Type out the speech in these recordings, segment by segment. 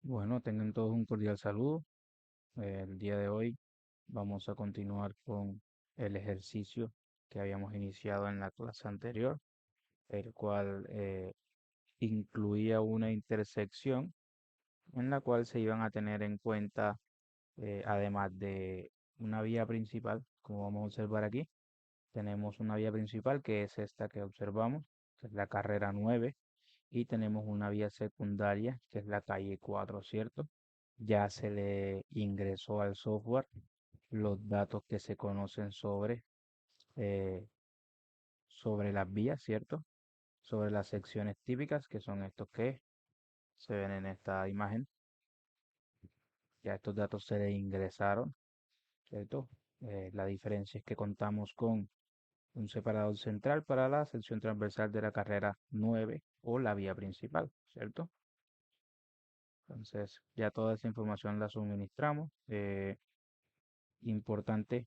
Bueno, tengan todos un cordial saludo. El día de hoy vamos a continuar con el ejercicio que habíamos iniciado en la clase anterior, el cual incluía una intersección en la cual se iban a tener en cuenta, además de una vía principal, como vamos a observar aquí, tenemos una vía principal que es esta que observamos, que es la carrera 9, y tenemos una vía secundaria que es la calle 4, ¿cierto? Ya se le ingresó al software los datos que se conocen eh, sobre las vías, ¿cierto? Sobre las secciones típicas, que son estos que se ven en esta imagen. Ya estos datos se le ingresaron, ¿cierto? La diferencia es que contamos con un separador central para la sección transversal de la carrera 9 o la vía principal, ¿cierto? Entonces, ya toda esa información la suministramos. Importante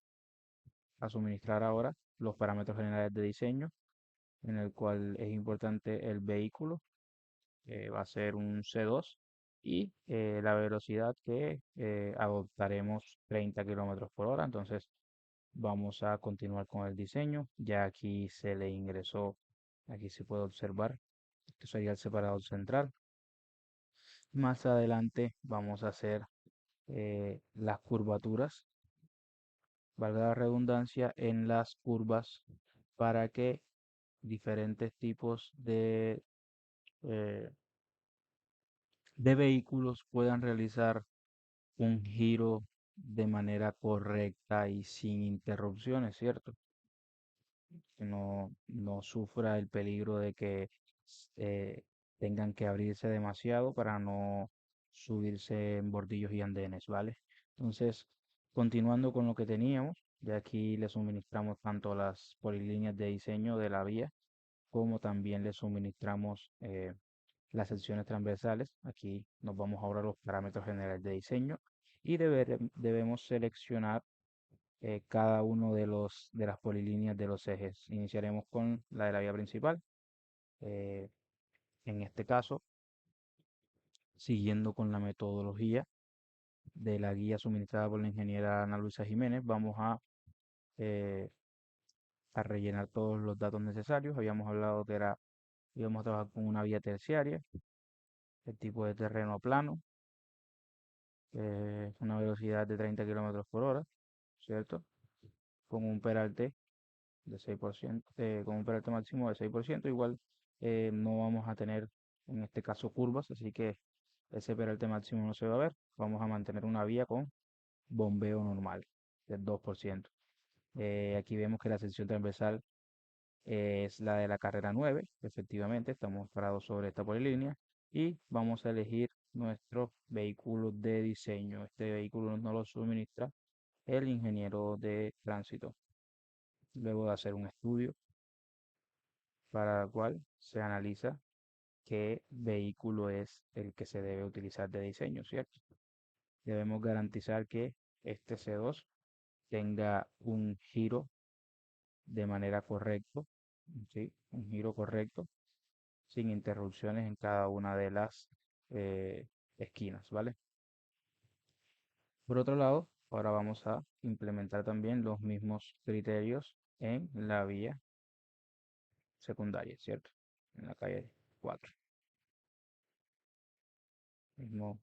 a suministrar ahora los parámetros generales de diseño, en el cual es importante el vehículo, va a ser un C2, y la velocidad que adoptaremos 30 kilómetros por hora. Entonces, vamos a continuar con el diseño. Ya aquí se le ingresó, aquí se puede observar, esto sería el separador central. Más adelante vamos a hacer las curvaturas, valga la redundancia, en las curvas para que diferentes tipos eh, de vehículos puedan realizar un giro de manera correcta y sin interrupciones, ¿cierto? Que no sufra el peligro de que eh, tengan que abrirse demasiado para no subirse en bordillos y andenes, ¿vale? Entonces, continuando con lo que teníamos, de aquí le suministramos tanto las polilíneas de diseño de la vía, como también le suministramos las secciones transversales. Aquí nos vamos ahora a los parámetros generales de diseño y debemos seleccionar cada uno de las polilíneas de los ejes. Iniciaremos con la de la vía principal. eh, en este caso, siguiendo con la metodología de la guía suministrada por la ingeniera Ana Luisa Jiménez, vamos eh, a rellenar todos los datos necesarios. Habíamos hablado que íbamos a trabajar con una vía terciaria, el tipo de terreno plano, una velocidad de 30 kilómetros por hora, ¿cierto? Con un peralte de 6%, con un peralte máximo de 6%. Igual no vamos a tener en este caso curvas, así que ese peralte máximo no se va a ver. Vamos a mantener una vía con bombeo normal del 2%. Aquí vemos que la sección transversal es la de la carrera 9. Efectivamente, estamos parados sobre esta polilínea y vamos a elegir nuestro vehículo de diseño. Este vehículo nos lo suministra el ingeniero de tránsito, luego de hacer un estudio para el cual se analiza qué vehículo es el que se debe utilizar de diseño, ¿cierto? Debemos garantizar que este C2 tenga un giro de manera correcta, ¿sí? Un giro correcto, sin interrupciones en cada una de las esquinas, ¿vale? Por otro lado, ahora vamos a implementar también los mismos criterios en la vía secundaria, ¿cierto? En la calle 4. Mismo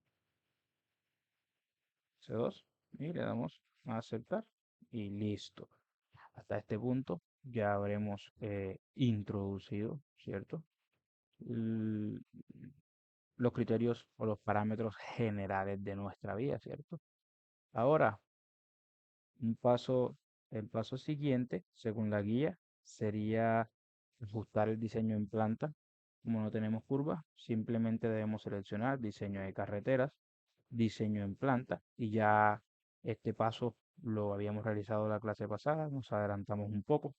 C2 y le damos a aceptar y listo. Hasta este punto ya habremos introducido, ¿cierto? L- los criterios o los parámetros generales de nuestra vía, ¿cierto? Ahora, un paso, el paso siguiente, según la guía, sería ajustar el diseño en planta. Como no tenemos curvas, simplemente debemos seleccionar diseño de carreteras, diseño en planta, y ya este paso lo habíamos realizado la clase pasada, nos adelantamos un poco.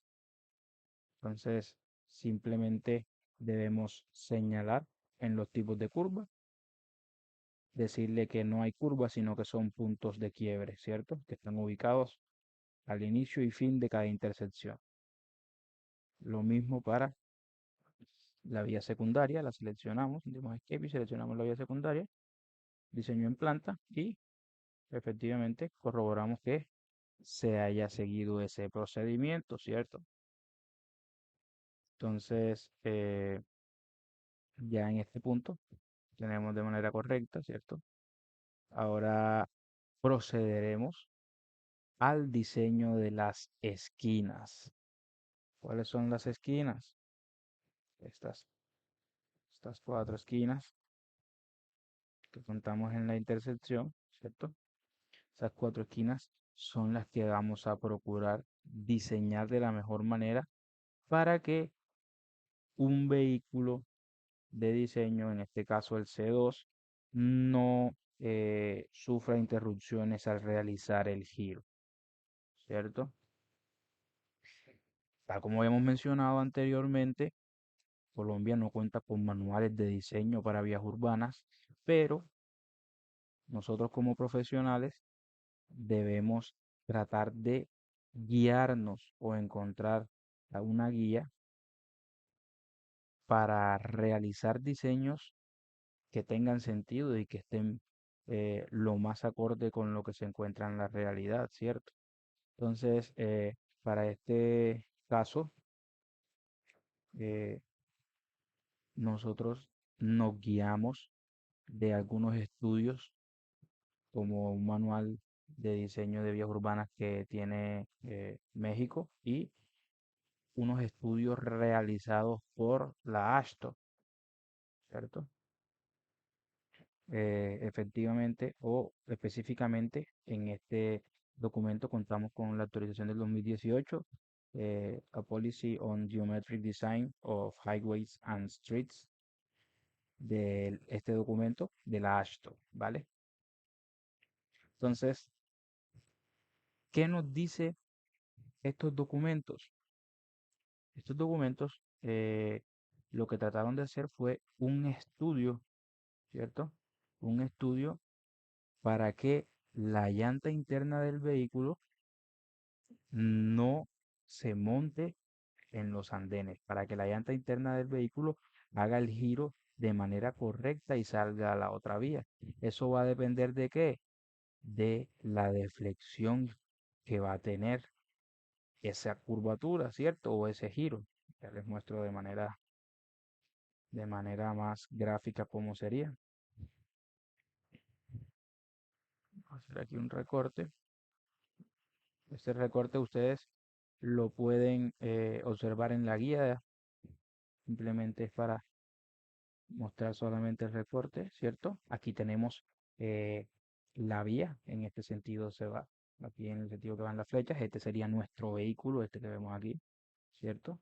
Entonces, simplemente debemos señalar en los tipos de curva, decirle que no hay curvas, sino que son puntos de quiebre, ¿cierto? Que están ubicados al inicio y fin de cada intersección. Lo mismo para la vía secundaria, la seleccionamos, damos escape y seleccionamos la vía secundaria diseño en planta y efectivamente corroboramos que se haya seguido ese procedimiento, ¿cierto? Entonces, ya en este punto tenemos de manera correcta, ¿cierto? Ahora procederemos al diseño de las esquinas. ¿Cuáles son las esquinas? Estas, estas cuatro esquinas que contamos en la intersección, ¿cierto? Esas cuatro esquinas son las que vamos a procurar diseñar de la mejor manera para que un vehículo de diseño, en este caso el C2, no sufra interrupciones al realizar el giro, ¿cierto? Tal como hemos mencionado anteriormente, Colombia no cuenta con manuales de diseño para vías urbanas, pero nosotros como profesionales debemos tratar de guiarnos o encontrar una guía para realizar diseños que tengan sentido y que estén lo más acorde con lo que se encuentra en la realidad, ¿cierto? Entonces, para este caso, eh, nosotros nos guiamos de algunos estudios como un manual de diseño de vías urbanas que tiene México y unos estudios realizados por la ASHTO, ¿cierto? Efectivamente o específicamente en este documento contamos con la actualización del 2018, A Policy on Geometric Design of Highways and Streets, de este documento de la ASHTO, ¿vale? Entonces, ¿qué nos dice estos documentos? Estos documentos lo que trataron de hacer fue un estudio, ¿cierto? Un estudio para que la llanta interna del vehículo no se monte en los andenes, para que la llanta interna del vehículo haga el giro de manera correcta y salga a la otra vía. Eso va a depender de qué? De la deflexión que va a tener esa curvatura, ¿cierto? O ese giro. Ya les muestro de manera más gráfica cómo sería. Voy a hacer aquí un recorte. Este recorte ustedes lo pueden observar en la guía. Simplemente es para mostrar solamente el recorte, ¿cierto? Aquí tenemos eh, la vía, en este sentido se va, aquí en el sentido que van las flechas, este sería nuestro vehículo, este que vemos aquí, ¿cierto?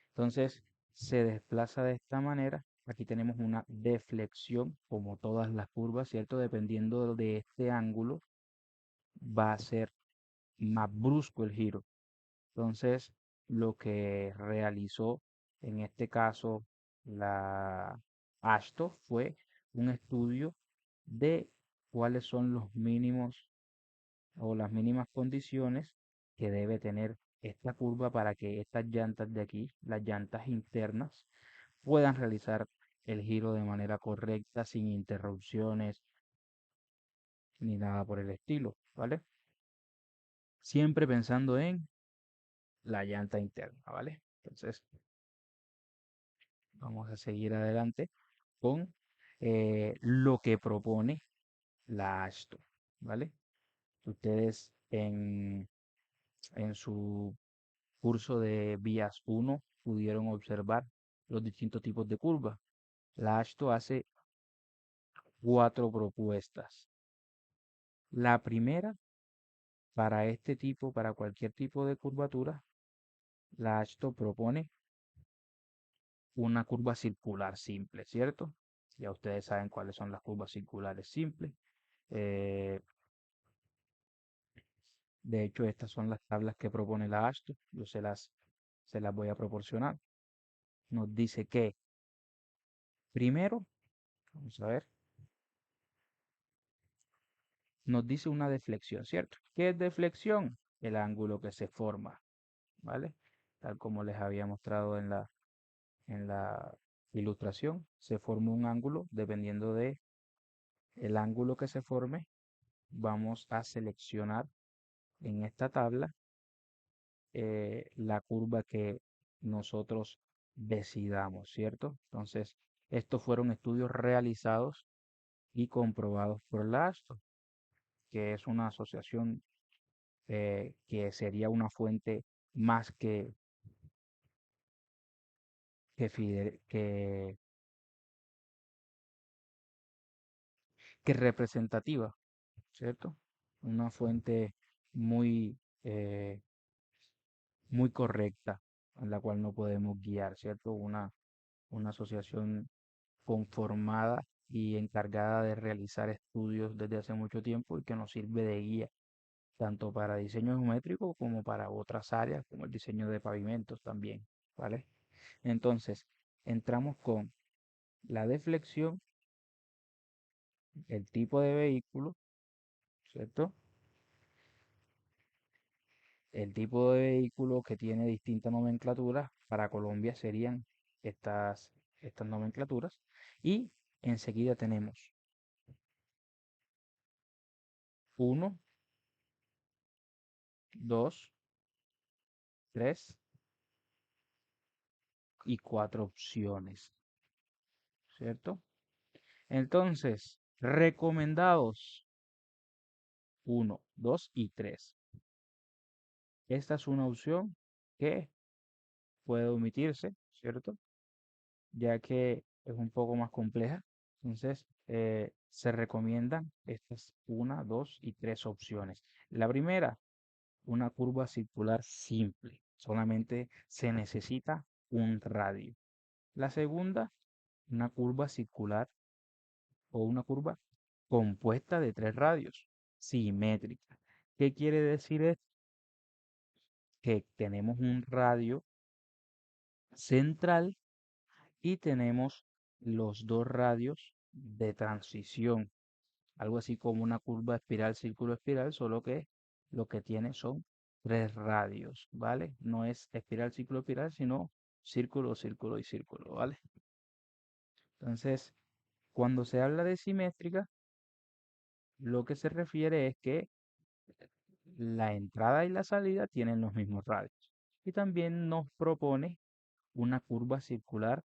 Entonces se desplaza de esta manera, aquí tenemos una deflexión, como todas las curvas, ¿cierto? Dependiendo de este ángulo, va a ser más brusco el giro. Entonces, lo que realizó en este caso la ASTO fue un estudio de cuáles son los mínimos o las mínimas condiciones que debe tener esta curva para que estas llantas de aquí, las llantas internas, puedan realizar el giro de manera correcta, sin interrupciones ni nada por el estilo, ¿vale? Siempre pensando en la llanta interna, ¿vale? Entonces, vamos a seguir adelante con lo que propone la ASTO, ¿vale? Ustedes en su curso de vías 1 pudieron observar los distintos tipos de curvas. La ASTO hace cuatro propuestas. La primera, para este tipo, para cualquier tipo de curvatura, la ASTO propone una curva circular simple, ¿cierto? Ya ustedes saben cuáles son las curvas circulares simples. Eh, de hecho, estas son las tablas que propone la ASTO. Yo se las voy a proporcionar. Nos dice que primero, vamos a ver, nos dice una deflexión, ¿cierto? ¿Qué es deflexión? El ángulo que se forma, ¿vale? Tal como les había mostrado en la ilustración, se forma un ángulo dependiendo de el ángulo que se forme, vamos a seleccionar en esta tabla la curva que nosotros decidamos, ¿cierto? Entonces, estos fueron estudios realizados y comprobados por la ASTO, que es una asociación que sería una fuente más que que representativa, ¿cierto? Una fuente muy, eh, muy correcta, en la cual no podemos guiar, ¿cierto? Una asociación conformada y encargada de realizar estudios desde hace mucho tiempo y que nos sirve de guía tanto para diseño geométrico como para otras áreas, como el diseño de pavimentos también, ¿vale? Entonces, entramos con la deflexión, el tipo de vehículo, ¿cierto? El tipo de vehículo que tiene distintas nomenclaturas para Colombia serían estas nomenclaturas. Y enseguida tenemos uno, 2, 3 y 4 opciones, ¿cierto? Entonces, recomendados uno, 2 y 3. Esta es una opción que puede omitirse, ¿cierto? Ya que es un poco más compleja. Entonces, se recomiendan estas una, 2 y 3 opciones. La primera, una curva circular simple. Solamente se necesita un radio. La segunda, una curva circular o una curva compuesta de tres radios, simétrica. ¿Qué quiere decir esto? Que tenemos un radio central y tenemos los dos radios de transición, algo así como una curva espiral, círculo espiral, solo que lo que tiene son tres radios, ¿vale? No es espiral, círculo, espiral, sino círculo, círculo y círculo, ¿vale? Entonces, cuando se habla de simétrica, lo que se refiere es que la entrada y la salida tienen los mismos radios. Y también nos propone una curva circular,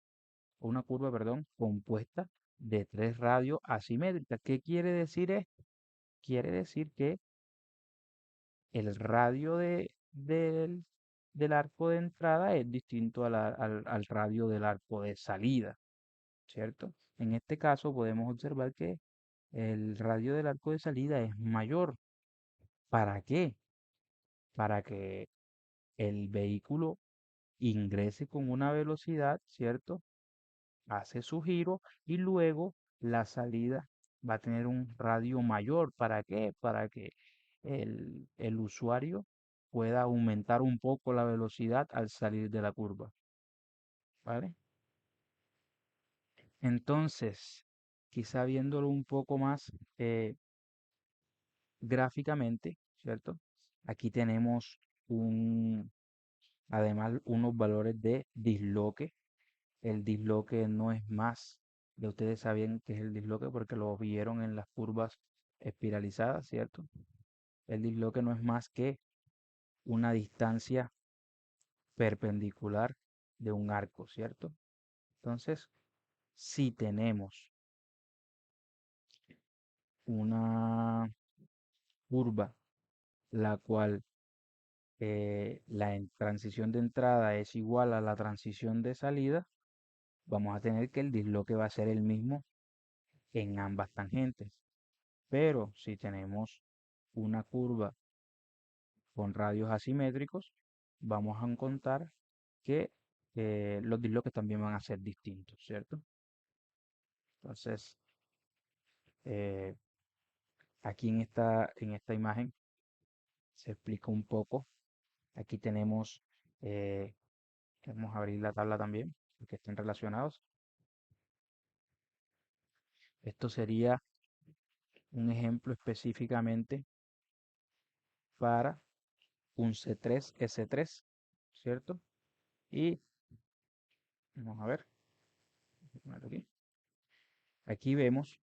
o una curva, perdón, compuesta de tres radios asimétricas. ¿Qué quiere decir esto? Quiere decir que el radio del arco de entrada es distinto al radio del arco de salida, ¿cierto? En este caso podemos observar que el radio del arco de salida es mayor. ¿Para qué? Para que el vehículo ingrese con una velocidad, ¿cierto? Hace su giro y luego la salida va a tener un radio mayor. ¿Para qué? Para que el usuario pueda aumentar un poco la velocidad al salir de la curva, ¿vale? Entonces, quizá viéndolo un poco más gráficamente, ¿cierto? Aquí tenemos además unos valores de disloque. El disloque no es más, ya ustedes sabían que es el disloque porque lo vieron en las curvas espiralizadas, ¿cierto? El disloque no es más que una distancia perpendicular de un arco, ¿cierto? Entonces, si tenemos una curva la cual transición de entrada es igual a la transición de salida, vamos a tener que el disloque va a ser el mismo en ambas tangentes. Pero si tenemos una curva con radios asimétricos, vamos a encontrar que los disloques también van a ser distintos, ¿cierto? Entonces, eh, aquí en esta imagen se explica un poco. Aquí tenemos, eh, vamos a abrir la tabla también, porque estén relacionados. Esto sería un ejemplo específicamente para un C3S3, ¿cierto? Y vamos a ver, aquí. Aquí vemos,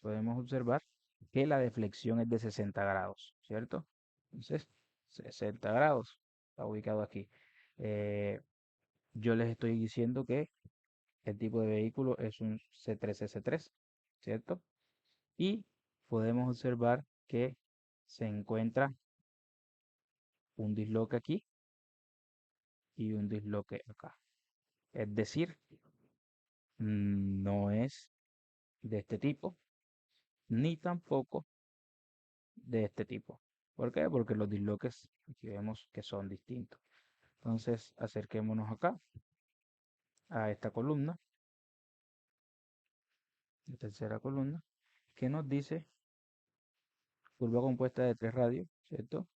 podemos observar que la deflexión es de 60 grados, ¿cierto? Entonces, 60 grados está ubicado aquí. Eh, yo les estoy diciendo que el tipo de vehículo es un C3S3, ¿cierto? Y podemos observar que se encuentra un disloque aquí y un disloque acá. Es decir, no es de este tipo, ni tampoco de este tipo. ¿Por qué? Porque los disloques aquí vemos que son distintos. Entonces, acerquémonos acá a esta columna, la tercera columna, que nos dice curva compuesta de tres radios, ¿cierto?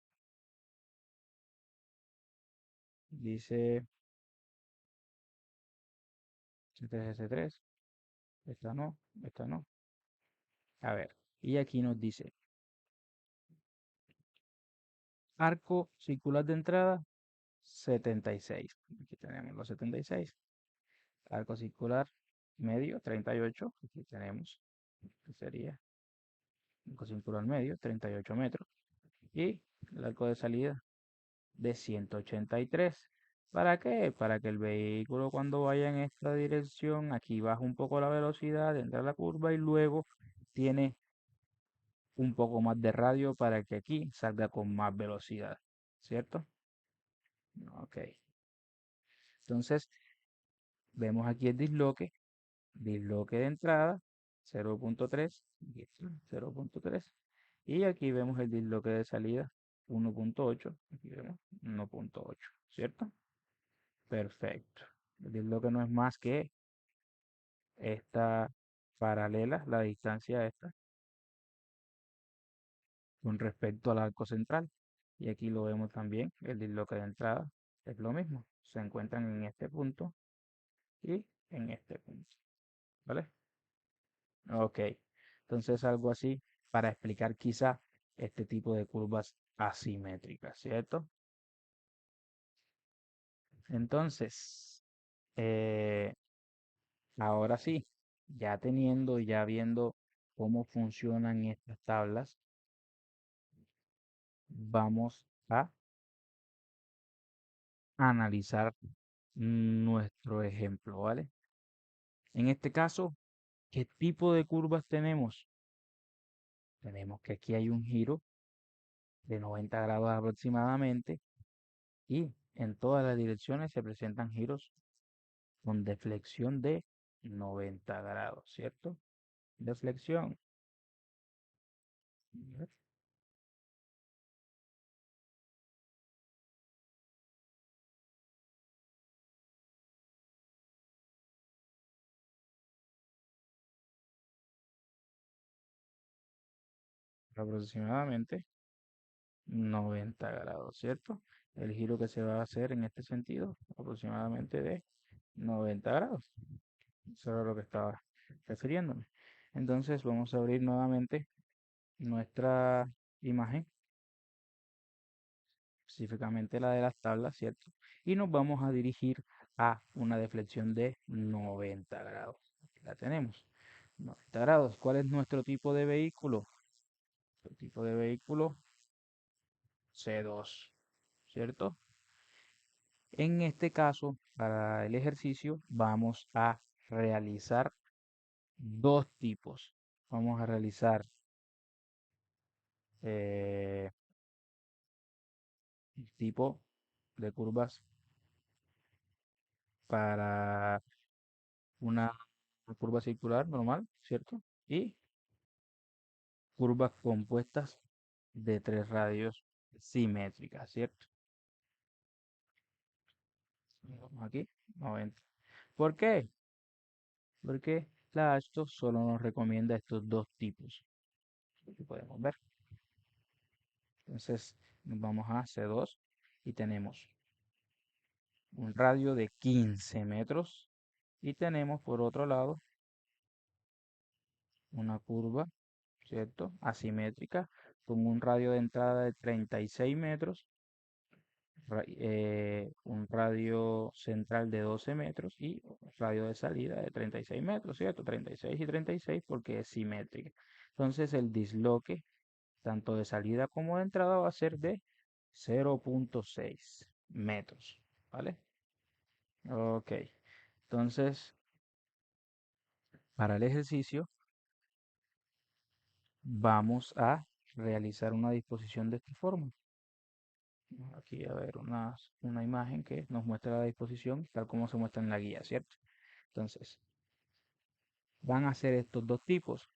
Dice C3S3, esta no, esta no. A ver, y aquí nos dice arco circular de entrada 76. Aquí tenemos los 76. Arco circular medio 38. Aquí tenemos, que sería arco circular medio 38 metros. Y el arco de salida de 183. ¿Para qué? Para que el vehículo cuando vaya en esta dirección, aquí baja un poco la velocidad, entra a la curva y luego tiene un poco más de radio para que aquí salga con más velocidad, ¿cierto? Ok. Entonces, vemos aquí el disloque de entrada 0.3, 0.3, y aquí vemos el disloque de salida 1.8, aquí vemos 1.8, ¿cierto? Perfecto. El disloque no es más que esta paralela, la distancia esta, con respecto al arco central. Y aquí lo vemos también, el disloque de entrada es lo mismo. Se encuentran en este punto y en este punto. ¿Vale? Ok. Entonces algo así para explicar quizá este tipo de curvas asimétricas, ¿cierto? Entonces, eh, ahora sí, ya teniendo, ya viendo cómo funcionan estas tablas, vamos a analizar nuestro ejemplo, ¿vale? En este caso, ¿qué tipo de curvas tenemos? Tenemos que aquí hay un giro de 90 grados aproximadamente y en todas las direcciones se presentan giros con deflexión de 90 grados, ¿cierto? Deflexión. Aproximadamente 90 grados, ¿cierto? El giro que se va a hacer en este sentido, aproximadamente de 90 grados. Eso era lo que estaba refiriéndome. Entonces vamos a abrir nuevamente nuestra imagen, específicamente la de las tablas, ¿cierto? Y nos vamos a dirigir a una deflexión de 90 grados. Aquí la tenemos. 90 grados. ¿Cuál es nuestro tipo de vehículo? El tipo de vehículo C2, ¿cierto? En este caso, para el ejercicio, vamos a realizar dos tipos. Vamos a realizar el tipo de curvas para una curva circular normal, ¿cierto? Y curvas compuestas de tres radios simétricas, ¿cierto? Vamos aquí, 90. ¿Por qué? Porque la ASTO solo nos recomienda estos dos tipos, que podemos ver. Entonces, nos vamos a C2 y tenemos un radio de 15 metros y tenemos por otro lado una curva, ¿cierto? Asimétrica con un radio de entrada de 36 metros un radio central de 12 metros y radio de salida de 36 metros, ¿cierto? 36 y 36 porque es simétrica. Entonces el disloque, tanto de salida como de entrada, va a ser de 0,6 metros, ¿vale? Ok, entonces para el ejercicio vamos a realizar una disposición de esta forma. Aquí a ver una imagen que nos muestra la disposición tal como se muestra en la guía, ¿cierto? Entonces, van a ser estos dos tipos.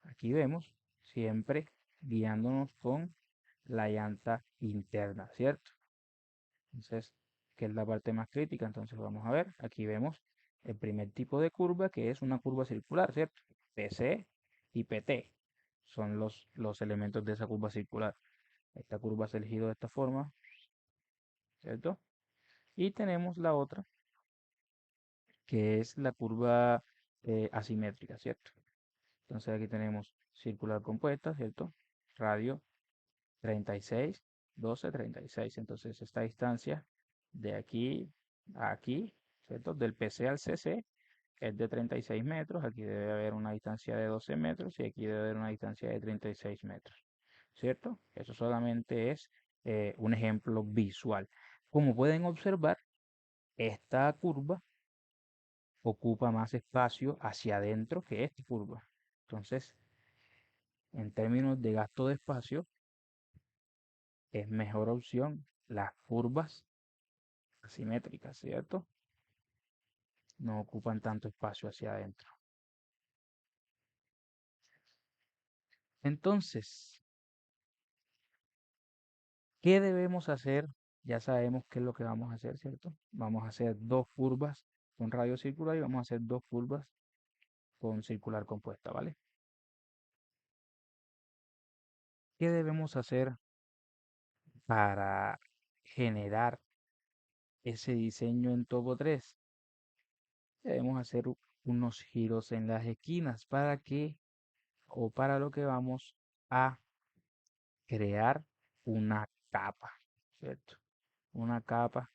Aquí vemos siempre guiándonos con la llanta interna, ¿cierto? Entonces, que es la parte más crítica. Entonces, vamos a ver, aquí vemos el primer tipo de curva que es una curva circular, ¿cierto? PC y PT son los elementos de esa curva circular. Esta curva se ha elegido de esta forma, ¿cierto? Y tenemos la otra, que es la curva asimétrica, ¿cierto? Entonces aquí tenemos circular compuesta, ¿cierto? Radio 36, 12, 36. Entonces esta distancia de aquí a aquí, ¿cierto? Del PC al CC es de 36 metros. Aquí debe haber una distancia de 12 metros y aquí debe haber una distancia de 36 metros, ¿cierto? Eso solamente es un ejemplo visual. Como pueden observar, esta curva ocupa más espacio hacia adentro que esta curva. Entonces, en términos de gasto de espacio, es mejor opción las curvas asimétricas, ¿cierto? No ocupan tanto espacio hacia adentro. Entonces, ¿qué debemos hacer? Ya sabemos qué es lo que vamos a hacer, ¿cierto? Vamos a hacer dos curvas con radio circular y vamos a hacer dos curvas con circular compuesta, ¿vale? ¿Qué debemos hacer para generar ese diseño en Topo 3? Debemos hacer unos giros en las esquinas para que, o para lo que vamos a crear una capa, ¿cierto? Una capa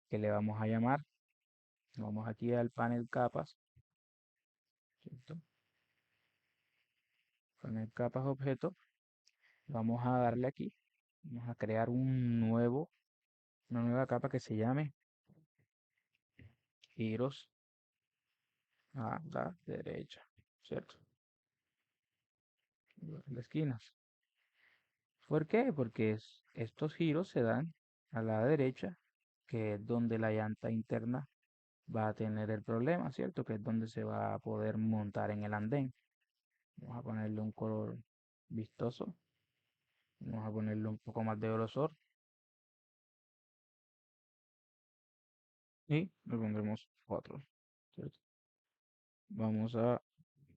que le vamos a llamar, vamos aquí al panel capas, ¿cierto? Panel capas objeto, vamos a darle aquí, vamos a crear una nueva capa que se llame giros a la derecha, ¿cierto? Las esquinas. ¿Por qué? Porque estos giros se dan a la derecha, que es donde la llanta interna va a tener el problema, ¿cierto? Que es donde se va a poder montar en el andén. Vamos a ponerle un color vistoso. Vamos a ponerle un poco más de grosor. Y le pondremos 4, ¿cierto? Vamos a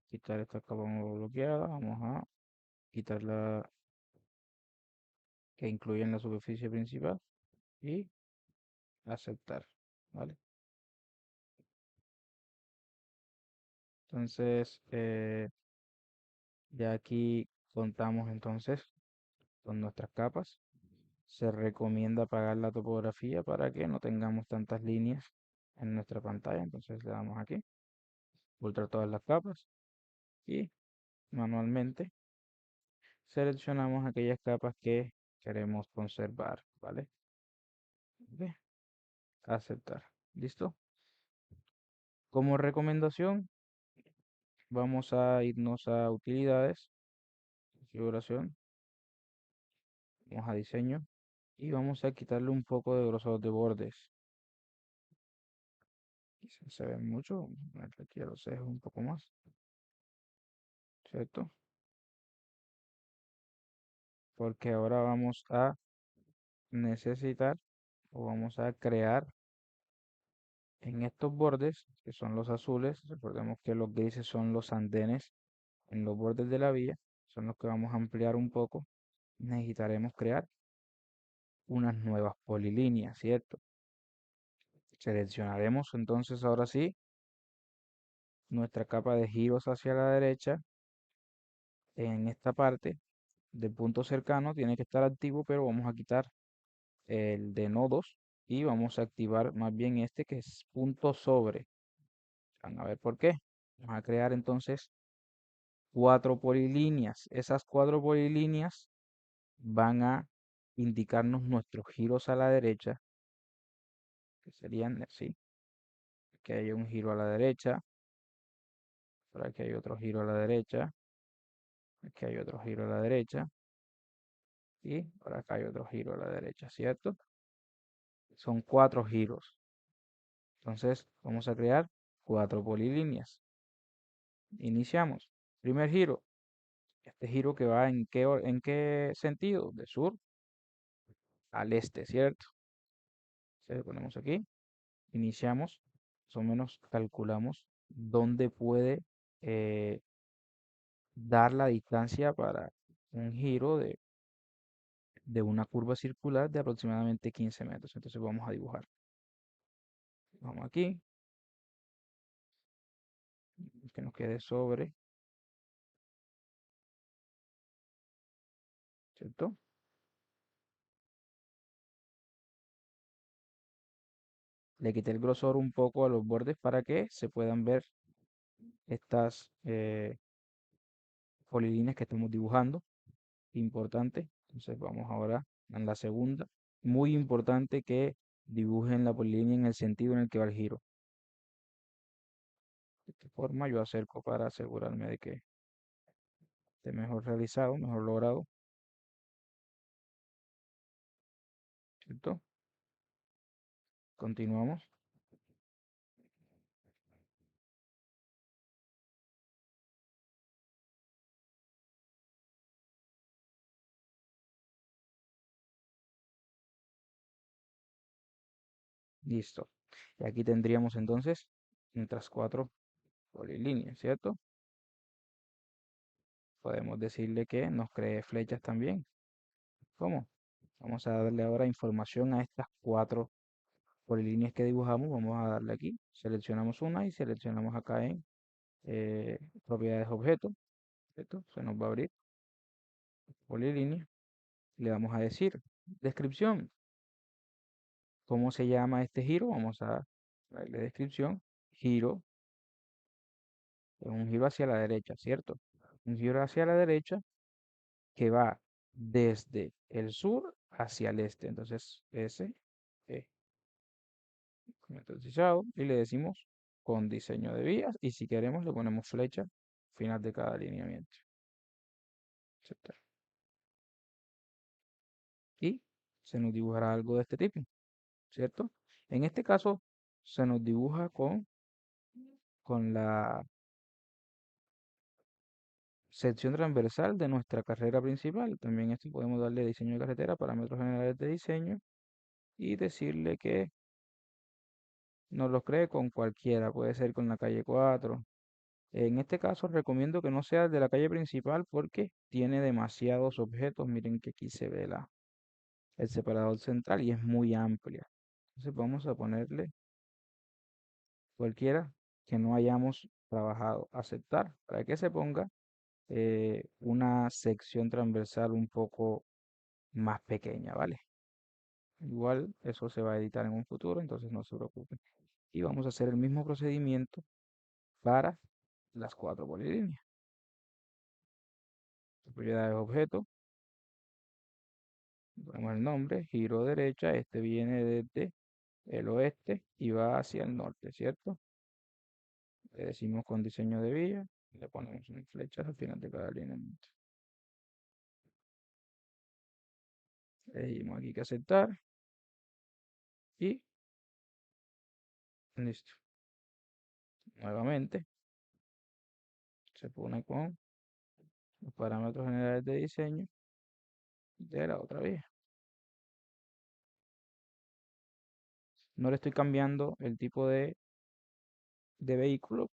quitar esta capa bloqueada. Vamos a quitar la que incluye en la superficie principal. Y aceptar, ¿vale? Entonces, ya aquí contamos entonces con nuestras capas. Se recomienda apagar la topografía para que no tengamos tantas líneas en nuestra pantalla. Entonces le damos aquí, filtrar todas las capas y manualmente seleccionamos aquellas capas que queremos conservar, ¿vale? Ok, aceptar. ¿Listo? Como recomendación, vamos a irnos a utilidades, configuración, vamos a diseño y vamos a quitarle un poco de grosor de bordes. Quizás se ve mucho, aquí a los ejes un poco más, ¿cierto? Porque ahora vamos a necesitar o vamos a crear en estos bordes, que son los azules, recordemos que los grises son los andenes en los bordes de la vía, son los que vamos a ampliar un poco. Necesitaremos crear unas nuevas polilíneas, ¿cierto? Seleccionaremos entonces ahora sí nuestra capa de giros hacia la derecha. En esta parte del punto cercano tiene que estar activo, pero vamos a quitar el de nodos y vamos a activar más bien este que es punto sobre. Van a ver por qué. Vamos a crear entonces cuatro polilíneas. Esas cuatro polilíneas van a indicarnos nuestros giros a la derecha, que serían así. Que hay un giro a la derecha, por aquí hay otro giro a la derecha, aquí hay otro giro a la derecha y por acá hay otro giro a la derecha, ¿cierto? Son cuatro giros. Entonces vamos a crear cuatro polilíneas. Iniciamos. Primer giro. Este giro que va en qué sentido? De sur al este, ¿cierto? Entonces ponemos aquí. Iniciamos. Más o menos calculamos dónde puede eh, dar la distancia para un giro de una curva circular de aproximadamente 15 metros. Entonces vamos a dibujar. Vamos aquí, que nos quede sobre, ¿cierto? Le quité el grosor un poco a los bordes para que se puedan ver estas polilíneas que estamos dibujando. Importante. Entonces vamos ahora en la segunda. Muy importante que dibujen la polilínea en el sentido en el que va el giro. De esta forma yo acerco para asegurarme de que esté mejor realizado, mejor logrado, ¿cierto? Continuamos. Listo. Y aquí tendríamos entonces nuestras cuatro polilíneas, ¿cierto? Podemos decirle que nos cree flechas también. ¿Cómo? Vamos a darle ahora información a estas cuatro polilíneas que dibujamos. Vamos a darle aquí. Seleccionamos una y seleccionamos acá en propiedades objeto. ¿Cierto? Se nos va a abrir polilínea. Le vamos a decir descripción. ¿Cómo se llama este giro? Vamos a darle descripción. Giro. Es un giro hacia la derecha, ¿cierto? Un giro hacia la derecha que va desde el sur hacia el este. Entonces, S, E, metodizado, y le decimos con diseño de vías. Y si queremos, le ponemos flecha al final de cada alineamiento. Aceptar. Y se nos dibujará algo de este tipo, ¿cierto? En este caso, se nos dibuja con la sección transversal de nuestra carrera principal. También esto podemos darle diseño de carretera, parámetros generales de diseño y decirle que nos los cree con cualquiera, puede ser con la calle 4. En este caso recomiendo que no sea de la calle principal porque tiene demasiados objetos. Miren que aquí se ve el separador central y es muy amplia. Entonces vamos a ponerle cualquiera que no hayamos trabajado. Aceptar para que se ponga una sección transversal un poco más pequeña, ¿vale? Igual eso se va a editar en un futuro, entonces no se preocupen. Y vamos a hacer el mismo procedimiento para las cuatro polilíneas. Propiedades objeto, ponemos el nombre, giro derecha, este viene desde el oeste y va hacia el norte, ¿cierto? Le decimos con diseño de vía, le ponemos unas flechas al final de cada alineamiento. Le decimos aquí que aceptar y listo. Nuevamente se pone con los parámetros generales de diseño de la otra vía. No le estoy cambiando el tipo de vehículo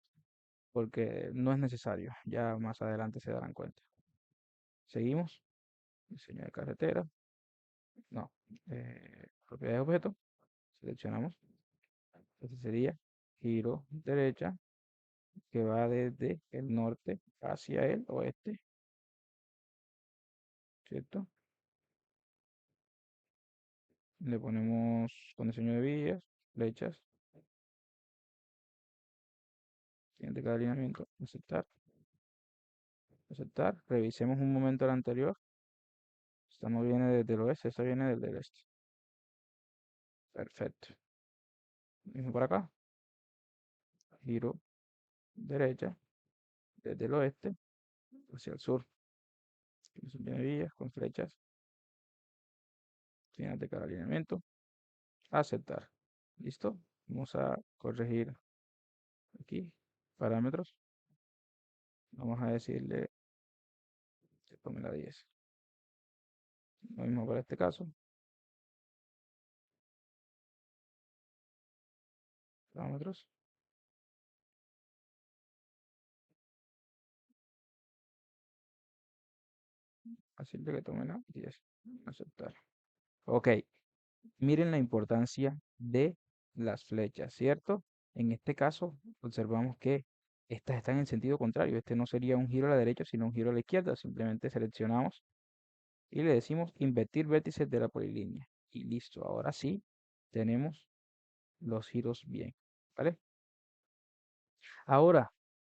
porque no es necesario. Ya más adelante se darán cuenta. Seguimos. Diseño de carretera. No. Propiedades de objeto. Seleccionamos. Este sería giro derecha que va desde el norte hacia el oeste. ¿Cierto? Le ponemos con diseño de vías, flechas, siguiente cada alineamiento, aceptar, aceptar. Revisemos un momento el anterior. Esta no viene desde el oeste, esta viene desde el este. Perfecto. Mismo para acá. Giro derecha desde el oeste hacia el sur. Diseño de vías con flechas, siguiente cada alineamiento, aceptar. ¿Listo? Vamos a corregir aquí parámetros. Vamos a decirle que tome la 10. Lo mismo para este caso. Parámetros. Decirle que tome la 10. Aceptar. Ok. Miren la importancia de las flechas, ¿cierto? En este caso, observamos que estas están en sentido contrario. Este no sería un giro a la derecha, sino un giro a la izquierda. Simplemente seleccionamos y le decimos invertir vértices de la polilínea. Y listo. Ahora sí, tenemos los giros bien, ¿vale? Ahora,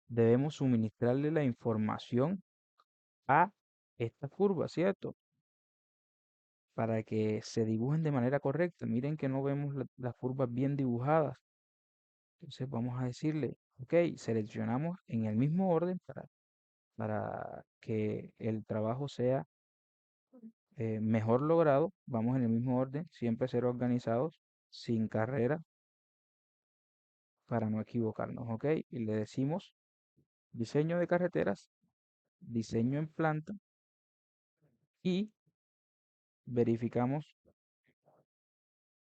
debemos suministrarle la información a esta curva, ¿cierto? Para que se dibujen de manera correcta. Miren que no vemos las curvas bien dibujadas. Entonces vamos a decirle, ok, seleccionamos en el mismo orden para que el trabajo sea mejor logrado. Vamos en el mismo orden, siempre ser organizados, sin carrera, para no equivocarnos, ok. Y le decimos diseño de carreteras, diseño en planta y verificamos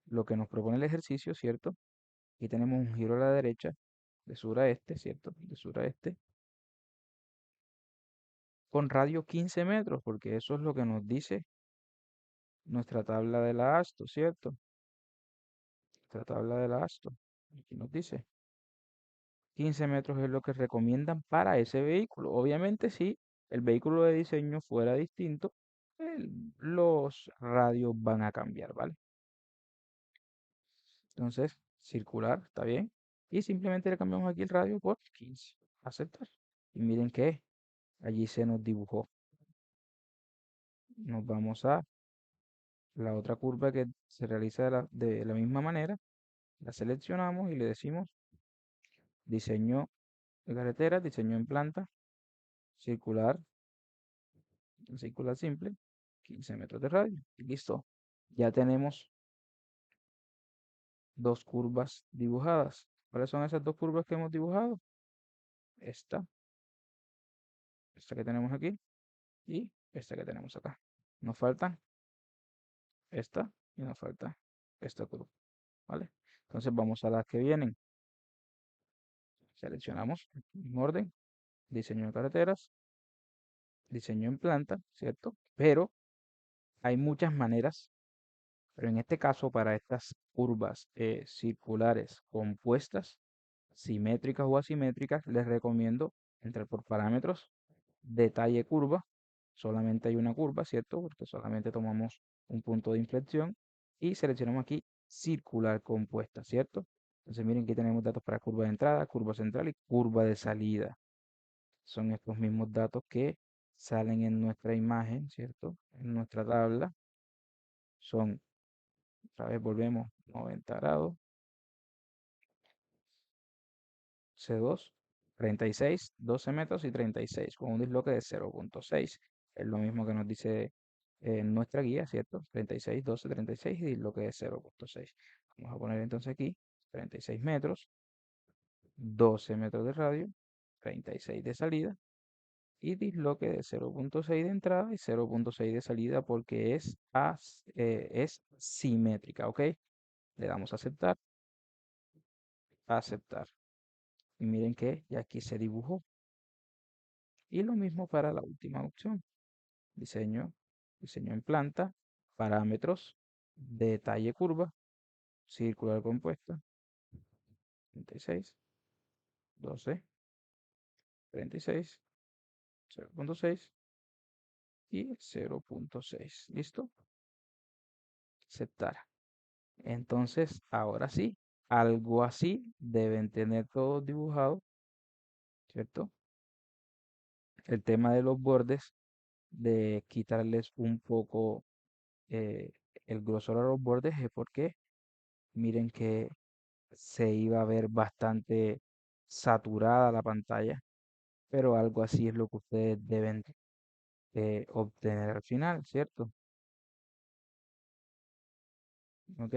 lo que nos propone el ejercicio, ¿cierto? Aquí tenemos un giro a la derecha, de sur a este, ¿cierto? De sur a este, con radio 15 metros, porque eso es lo que nos dice nuestra tabla de la ASTO, ¿cierto? Nuestra tabla de la ASTO. Aquí nos dice 15 metros es lo que recomiendan para ese vehículo. Obviamente, si el vehículo de diseño fuera distinto, los radios van a cambiar, ¿vale? Entonces, circular, está bien. Y simplemente le cambiamos aquí el radio por 15. Aceptar. Y miren que allí se nos dibujó. Nos vamos a la otra curva que se realiza de la misma manera. La seleccionamos y le decimos diseño de carretera, diseño en planta, circular, circular simple, 15 metros de radio. Y listo. Ya tenemos dos curvas dibujadas. ¿Cuáles son esas dos curvas que hemos dibujado? Esta, esta que tenemos aquí y esta que tenemos acá. Nos faltan esta y nos falta esta curva, ¿vale? Entonces vamos a las que vienen. Seleccionamos en orden, diseño de carreteras, diseño en planta, ¿cierto? Pero hay muchas maneras, pero en este caso para estas curvas circulares compuestas, simétricas o asimétricas, les recomiendo entrar por parámetros, detalle curva, solamente hay una curva, ¿cierto? Porque solamente tomamos un punto de inflexión y seleccionamos aquí circular compuesta, ¿cierto? Entonces miren que tenemos datos para curva de entrada, curva central y curva de salida. Son estos mismos datos que salen en nuestra imagen, ¿cierto? En nuestra tabla. Son, otra vez volvemos, 90 grados, C2, 36, 12 metros y 36, con un disloque de 0.6. Es lo mismo que nos dice en nuestra guía, ¿cierto? 36, 12, 36 y disloque de 0.6. Vamos a poner entonces aquí 36 metros, 12 metros de radio, 36 de salida y disloque de 0.6 de entrada y 0.6 de salida porque es simétrica, ¿ok? Le damos a aceptar, aceptar. Y miren que ya aquí se dibujó. Y lo mismo para la última opción. Diseño, diseño en planta, parámetros, detalle curva, circular compuesta, 36, 12, 36, 0.6 y 0.6. ¿Listo? Aceptar. Entonces, ahora sí, algo así deben tener todos dibujados, ¿cierto? El tema de los bordes, de quitarles un poco eh, el grosor a los bordes es porque miren que se iba a ver bastante saturada la pantalla, pero algo así es lo que ustedes deben obtener al final, ¿cierto? ¿Ok?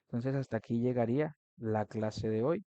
Entonces hasta aquí llegaría la clase de hoy.